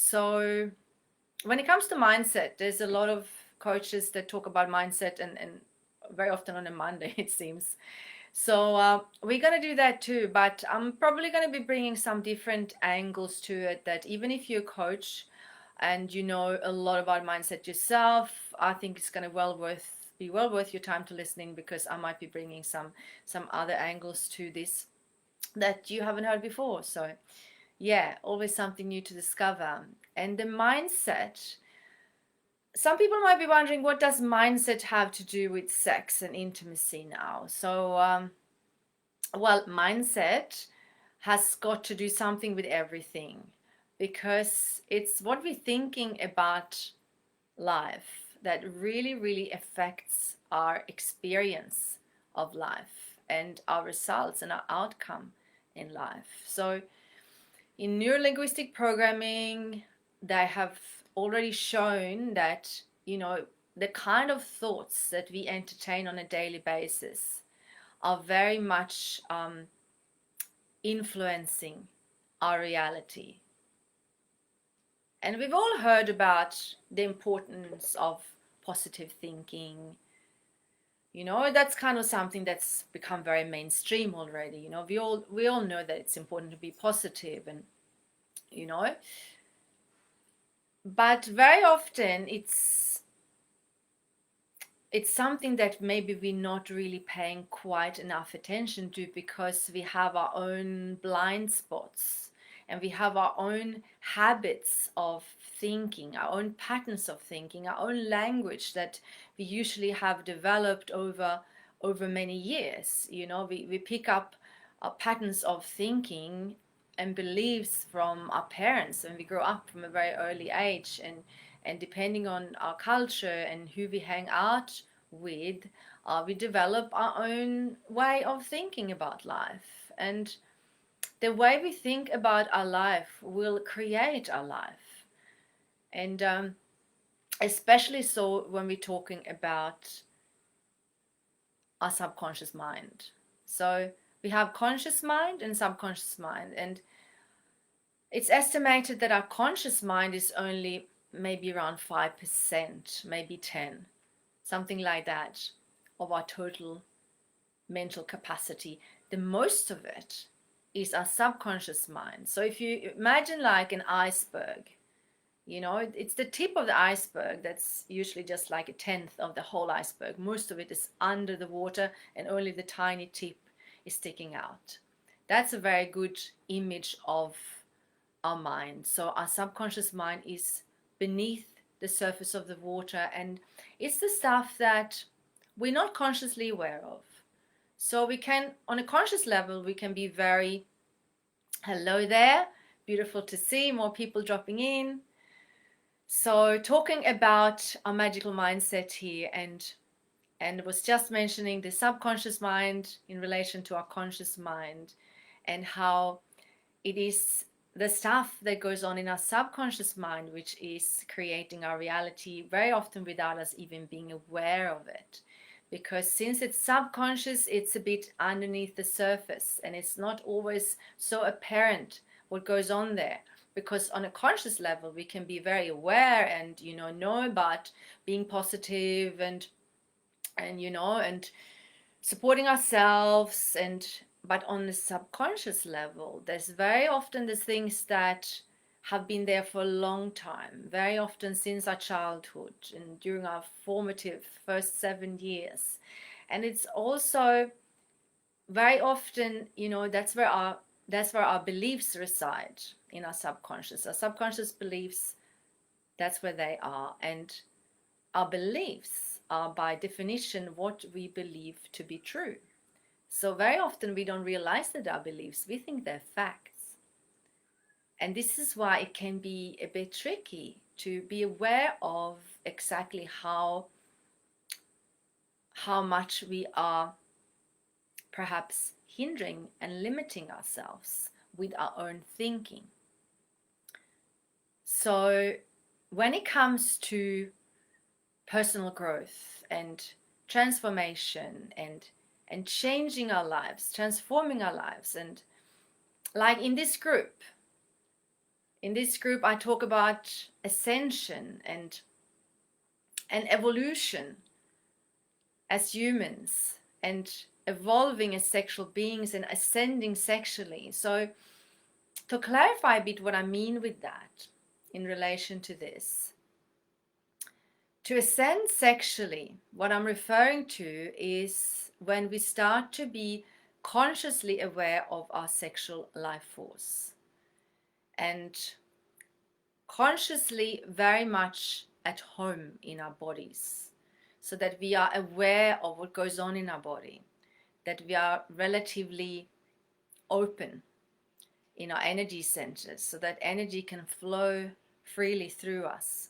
So when it comes to mindset, there's a lot of coaches that talk about mindset and very often on a Monday, it seems. So we're going to do that too, but I'm probably going to be bringing some different angles to it, that even if you're a coach and you know a lot about mindset yourself, I think it's going to be well worth your time to listening, because I might be bringing some other angles to this that you haven't heard before. So yeah, always something new to discover. And the mindset, some people might be wondering, what does mindset have to do with sex and intimacy now? So well, mindset has got to do something with everything, because it's what we're thinking about life that really, really affects our experience of life and our results and our outcome in life. So in neurolinguistic programming, they have already shown that, the kind of thoughts that we entertain on a daily basis are very much influencing our reality. And we've all heard about the importance of positive thinking. That's kind of something that's become very mainstream already. We all know that it's important to be positive, and you know, but very often it's something that maybe we're not really paying quite enough attention to, because we have our own blind spots and we have our own habits of thinking, our own patterns of thinking, our own language that we usually have developed over many years. We pick up our patterns of thinking and beliefs from our parents when we grow up from a very early age, and depending on our culture and who we hang out with, we develop our own way of thinking about life. And the way we think about our life will create our life. And especially so when we're talking about our subconscious mind. So we have conscious mind and subconscious mind. And it's estimated that our conscious mind is only maybe around 5%, maybe 10, something like that, of our total mental capacity. The most of it is our subconscious mind. So if you imagine like an iceberg, it's the tip of the iceberg that's usually just like a tenth of the whole iceberg. Most of it is under the water and only the tiny tip is sticking out. That's a very good image of our mind. So our subconscious mind is beneath the surface of the water, and it's the stuff that we're not consciously aware of. So we can, on a conscious level, we can be very, hello there, beautiful to see, more people dropping in. So talking about our magical mindset here, and was just mentioning the subconscious mind in relation to our conscious mind, and how it is the stuff that goes on in our subconscious mind which is creating our reality, very often without us even being aware of it. Because since it's subconscious, it's a bit underneath the surface, and it's not always so apparent what goes on there. Because on a conscious level, we can be very aware and know about being positive and supporting ourselves, but on the subconscious level, there's very often the things that have been there for a long time, very often since our childhood and during our formative first 7 years. And it's also very often, that's where our beliefs reside, in our subconscious. Our subconscious beliefs, that's where they are. And our beliefs are by definition what we believe to be true. So very often we don't realize that our beliefs, we think they're facts. And this is why it can be a bit tricky to be aware of exactly how much we are perhaps hindering and limiting ourselves with our own thinking. So when it comes to personal growth and transformation and changing our lives, transforming our lives, and like in this group, In this group, I talk about ascension and evolution as humans, and evolving as sexual beings and ascending sexually. So, to clarify a bit what I mean with that in relation to this, to ascend sexually, what I'm referring to is when we start to be consciously aware of our sexual life force and consciously very much at home in our bodies, so that we are aware of what goes on in our body, that we are relatively open in our energy centers, so that energy can flow freely through us.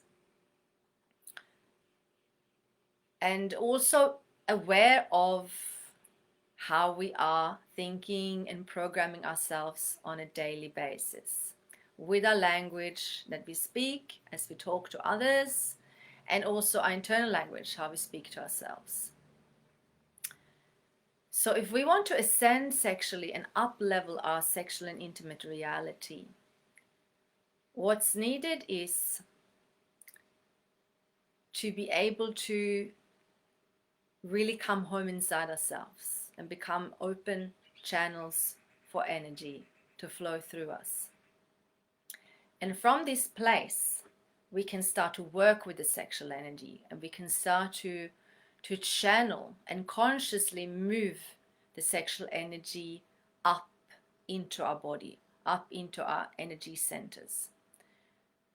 And also aware of how we are thinking and programming ourselves on a daily basis with our language that we speak as we talk to others, and also our internal language, how we speak to ourselves. So if we want to ascend sexually and up-level our sexual and intimate reality, what's needed is to be able to really come home inside ourselves and become open channels for energy to flow through us. And from this place, we can start to work with the sexual energy, and we can start to channel and consciously move the sexual energy up into our body, up into our energy centers.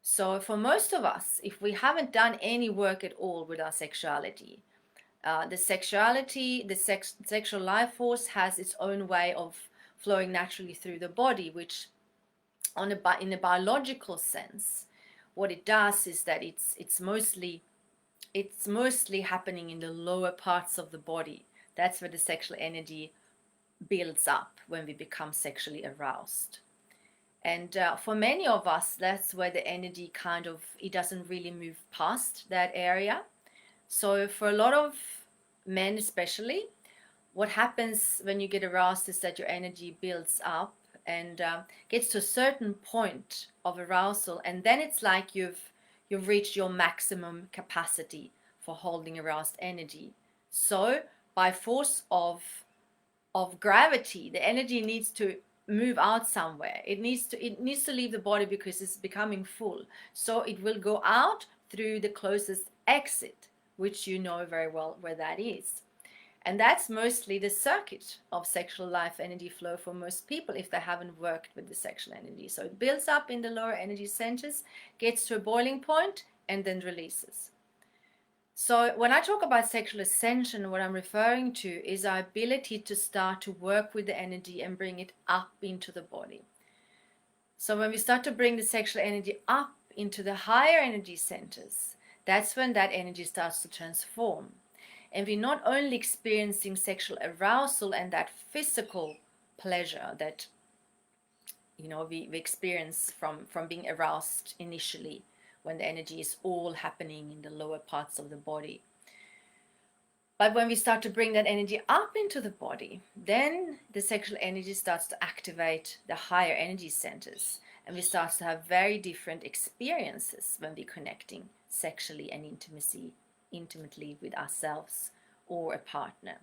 So for most of us, if we haven't done any work at all with our sexuality, the sexual life force has its own way of flowing naturally through the body, which in a biological sense, what it does is that it's mostly happening in the lower parts of the body. That's where the sexual energy builds up when we become sexually aroused. And for many of us, that's where the energy it doesn't really move past that area. So for a lot of men especially, what happens when you get aroused is that your energy builds up and gets to a certain point of arousal, and then it's like you've reached your maximum capacity for holding aroused energy. So by force of gravity, the energy needs to move out somewhere. It needs to leave the body because it's becoming full. So it will go out through the closest exit, which you know very well where that is. And that's mostly the circuit of sexual life energy flow for most people if they haven't worked with the sexual energy. So it builds up in the lower energy centers, gets to a boiling point, and then releases. So when I talk about sexual ascension, what I'm referring to is our ability to start to work with the energy and bring it up into the body. So when we start to bring the sexual energy up into the higher energy centers, that's when that energy starts to transform. And we're not only experiencing sexual arousal and that physical pleasure that we experience from being aroused initially, when the energy is all happening in the lower parts of the body. But when we start to bring that energy up into the body, then the sexual energy starts to activate the higher energy centers, and we start to have very different experiences when we're connecting sexually and intimately with ourselves or a partner.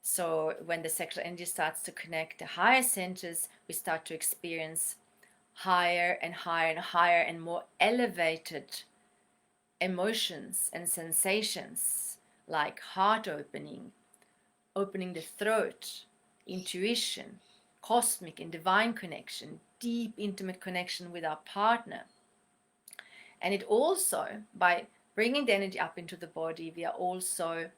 So when the sexual energy starts to connect the higher centers, we start to experience higher and higher and higher and more elevated emotions and sensations, like heart opening the throat, intuition, cosmic and divine connection, deep intimate connection with our partner. And it also, by bringing the energy up into the body, we are also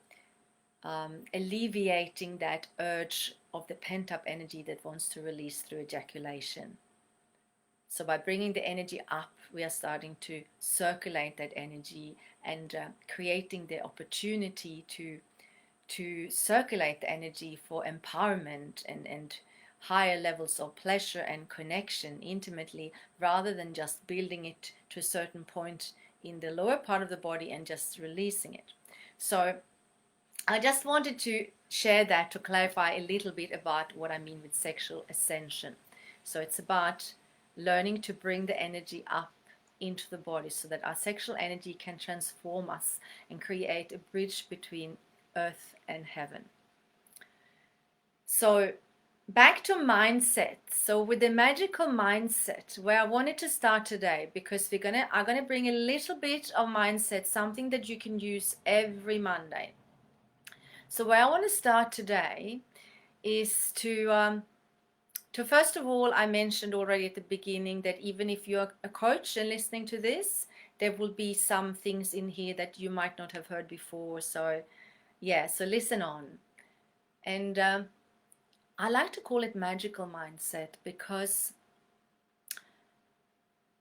alleviating that urge of the pent-up energy that wants to release through ejaculation. So by bringing the energy up, we are starting to circulate that energy and creating the opportunity to circulate the energy for empowerment and higher levels of pleasure and connection intimately, rather than just building it to a certain point in the lower part of the body and just releasing it. So I just wanted to share that to clarify a little bit about what I mean with sexual ascension. So it's about learning to bring the energy up into the body so that our sexual energy can transform us and create a bridge between earth and heaven. So back to mindset. So with the magical mindset, where I wanted to start today, because I'm gonna bring a little bit of mindset, something that you can use every Monday. So where I want to start today is to first of all, I mentioned already at the beginning that even if you're a coach and listening to this, there will be some things in here that you might not have heard before. So yeah, so listen on. And I like to call it magical mindset because,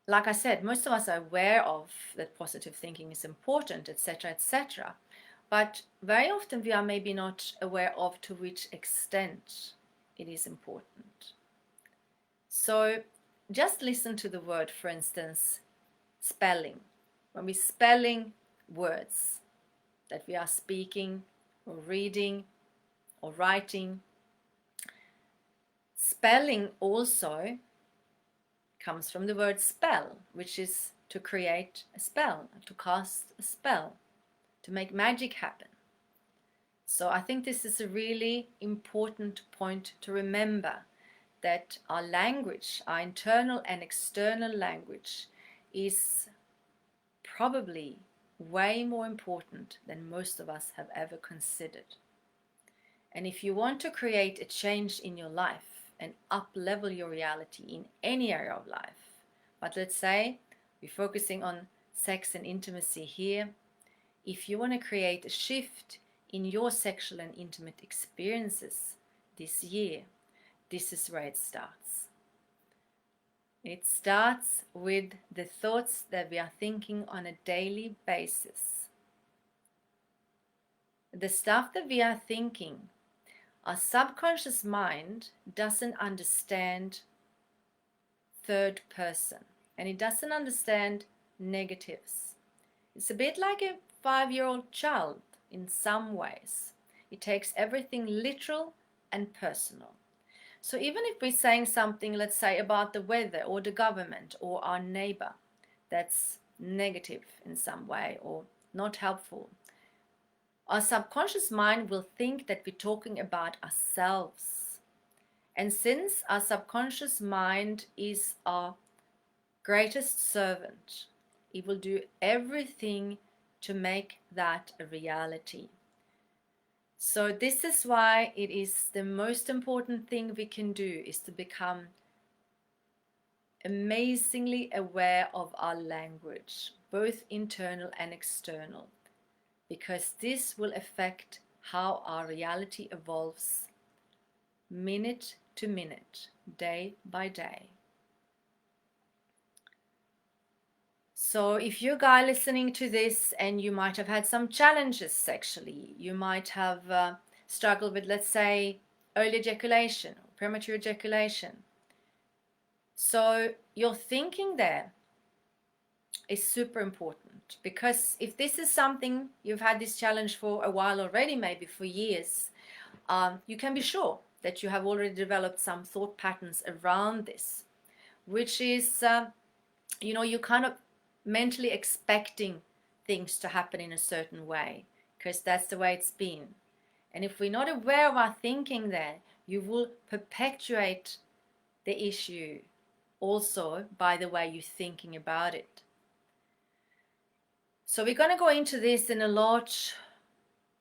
like I said, most of us are aware of that positive thinking is important, etc., etc. But very often we are maybe not aware of to which extent it is important. So just listen to the word, for instance, spelling. When we're spelling words that we are speaking or reading or writing, spelling also comes from the word spell, which is to create a spell, to cast a spell, to make magic happen. So I think this is a really important point to remember, that our language, our internal and external language, is probably way more important than most of us have ever considered. And if you want to create a change in your life and up-level your reality in any area of life, but let's say we're focusing on sex and intimacy here, if you want to create a shift in your sexual and intimate experiences this year, this is where it starts. It starts with the thoughts that we are thinking on a daily basis. The stuff that we are thinking, our subconscious mind doesn't understand third person, and it doesn't understand negatives. It's a bit like a 5-year-old child in some ways. It takes everything literal and personal. So even if we're saying something, let's say, about the weather or the government or our neighbor, that's negative in some way or not helpful, our subconscious mind will think that we're talking about ourselves. And since our subconscious mind is our greatest servant, it will do everything to make that a reality. So this is why it is the most important thing we can do, is to become amazingly aware of our language, both internal and external, because this will affect how our reality evolves minute to minute, day by day. So if you're a guy listening to this and you might have had some challenges sexually, you might have struggled with, let's say, early ejaculation or premature ejaculation. So your thinking there is super important, because if this is something you've had this challenge for a while already, maybe for years, you can be sure that you have already developed some thought patterns around this, which is, you're kind of mentally expecting things to happen in a certain way because that's the way it's been. And if we're not aware of our thinking there, you will perpetuate the issue also by the way you're thinking about it. So we're going to go into this in a lot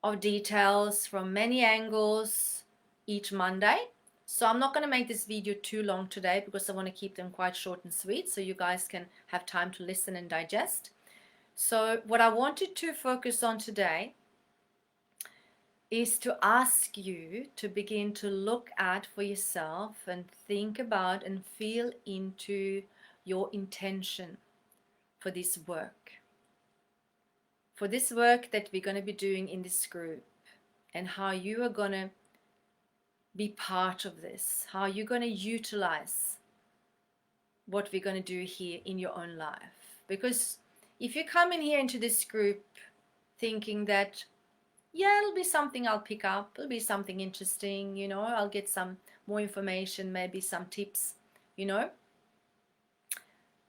of details from many angles each Monday. So I'm not going to make this video too long today because I want to keep them quite short and sweet so you guys can have time to listen and digest. So what I wanted to focus on today is to ask you to begin to look at for yourself and think about and feel into your intention for this work. For this work that we're going to be doing in this group, and how you are going to be part of this, how you're going to utilize what we're going to do here in your own life. Because if you come in here into this group thinking that, yeah, it'll be something I'll pick up, it'll be something interesting, I'll get some more information, maybe some tips,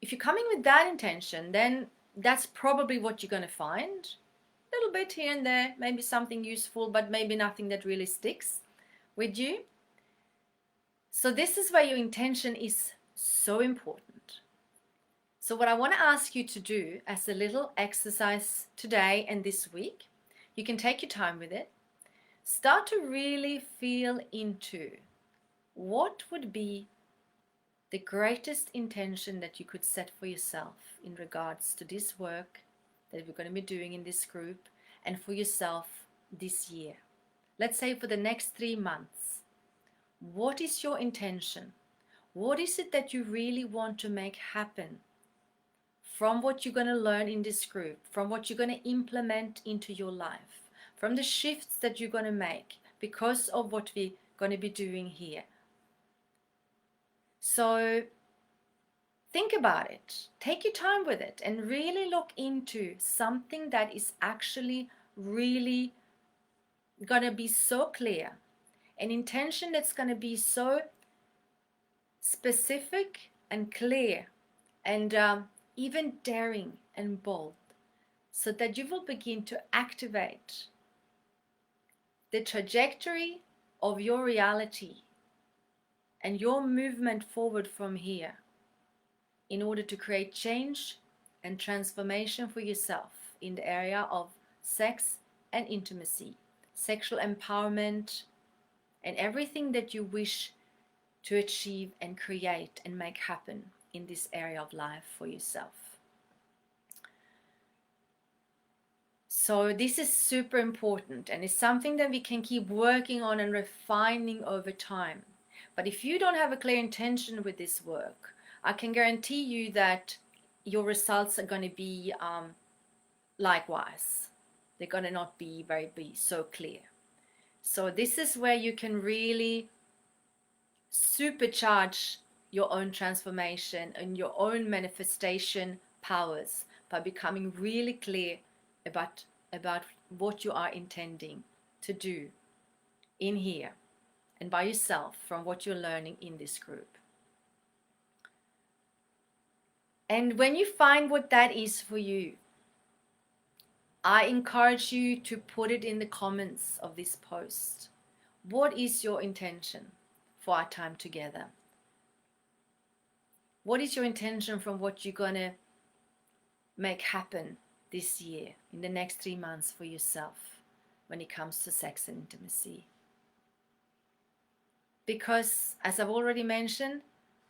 if you're coming with that intention, then that's probably what you're going to find. A little bit here and there, maybe something useful, but maybe nothing that really sticks with you. So this is where your intention is so important. So what I want to ask you to do as a little exercise today and this week, you can take your time with it. Start to really feel into what would be the greatest intention that you could set for yourself in regards to this work that we're going to be doing in this group and for yourself this year. Let's say for the next 3 months. What is your intention? What is it that you really want to make happen from what you're going to learn in this group, from what you're going to implement into your life, from the shifts that you're going to make because of what we're going to be doing here? So think about it, take your time with it, and really look into something that is actually really going to be so clear, an intention that's going to be so specific and clear and even daring and bold, so that you will begin to activate the trajectory of your reality and your movement forward from here in order to create change and transformation for yourself in the area of sex and intimacy, sexual empowerment, and everything that you wish to achieve and create and make happen in this area of life for yourself. So this is super important, and it's something that we can keep working on and refining over time. But if you don't have a clear intention with this work, I can guarantee you that your results are going to be likewise. They're going to not be so clear. So this is where you can really supercharge your own transformation and your own manifestation powers by becoming really clear about what you are intending to do in here and by yourself from what you're learning in this group. And when you find what that is for you, I encourage you to put it in the comments of this post. What is your intention for our time together? What is your intention from what you're going to make happen this year, in the next 3 months for yourself when it comes to sex and intimacy? Because, as I've already mentioned,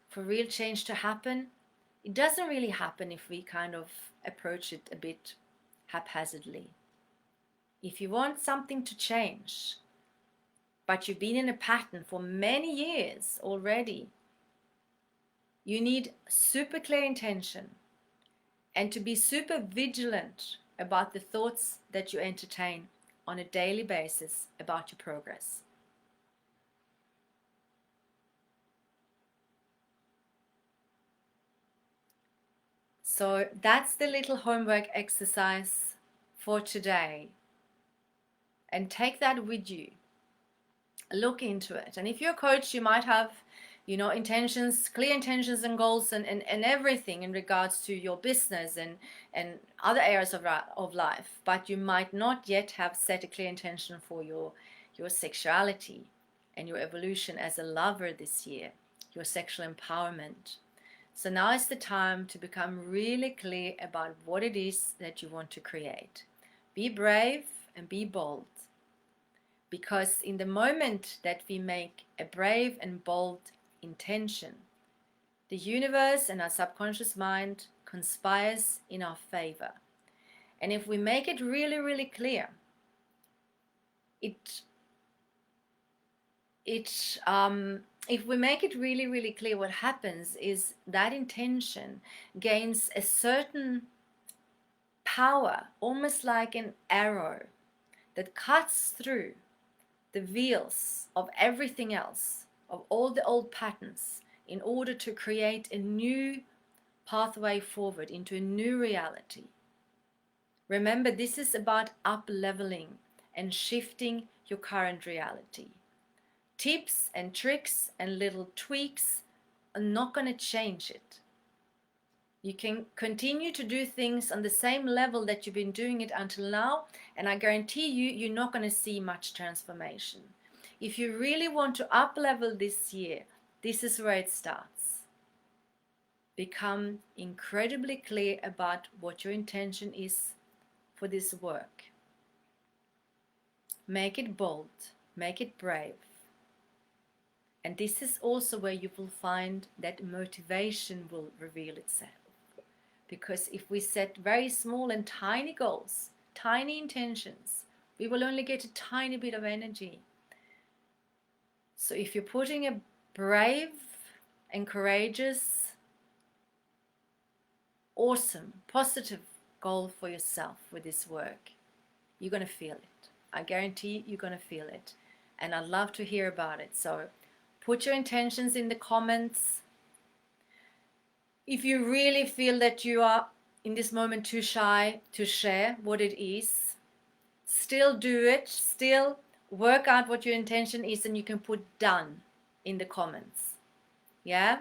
for real change to happen, it doesn't really happen if we kind of approach it a bit haphazardly. If you want something to change, but you've been in a pattern for many years already, you need super clear intention and to be super vigilant about the thoughts that you entertain on a daily basis about your progress. So that's the little homework exercise for today. And take that with you. Look into it. And if you're a coach, you might have, intentions, clear intentions and goals and everything in regards to your business and other areas of life. But you might not yet have set a clear intention for your sexuality and your evolution as a lover this year, your sexual empowerment. So now is the time to become really clear about what it is that you want to create. Be brave and be bold. Because in the moment that we make a brave and bold intention, the universe and our subconscious mind conspires in our favor. And if we make it really, really clear, if we make it really, really clear, what happens is that intention gains a certain power, almost like an arrow that cuts through the wheels of everything else, of all the old patterns, in order to create a new pathway forward into a new reality. Remember, this is about up-leveling and shifting your current reality. Tips and tricks and little tweaks are not going to change it. You can continue to do things on the same level that you've been doing it until now, and I guarantee you, you're not going to see much transformation. If you really want to up level this year, this is where it starts. Become incredibly clear about what your intention is for this work. Make it bold, make it brave. And this is also where you will find that motivation will reveal itself. Because if we set very small and tiny goals, tiny intentions, we will only get a tiny bit of energy. So if you're putting a brave and courageous, awesome, positive goal for yourself with this work, you're going to feel it. I guarantee you're going to feel it. And I'd love to hear about it. So put your intentions in the comments. If you really feel that you are in this moment too shy to share what it is, still do it. Still work out what your intention is, and you can put done in the comments. Yeah?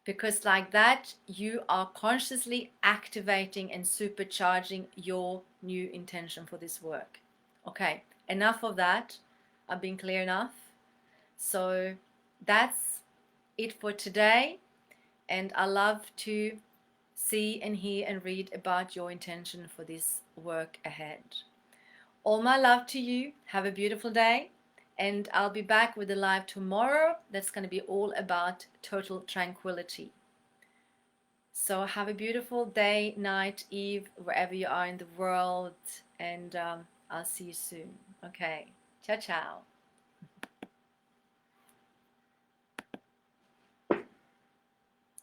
Because like that, you are consciously activating and supercharging your new intention for this work. Okay, enough of that. I've been clear enough. So that's it for today. And I love to see and hear and read about your intention for this work ahead. All my love to you. Have a beautiful day. And I'll be back with a live tomorrow. That's going to be all about total tranquility. So have a beautiful day, night, eve, wherever you are in the world. And I'll see you soon. Okay. Ciao, ciao.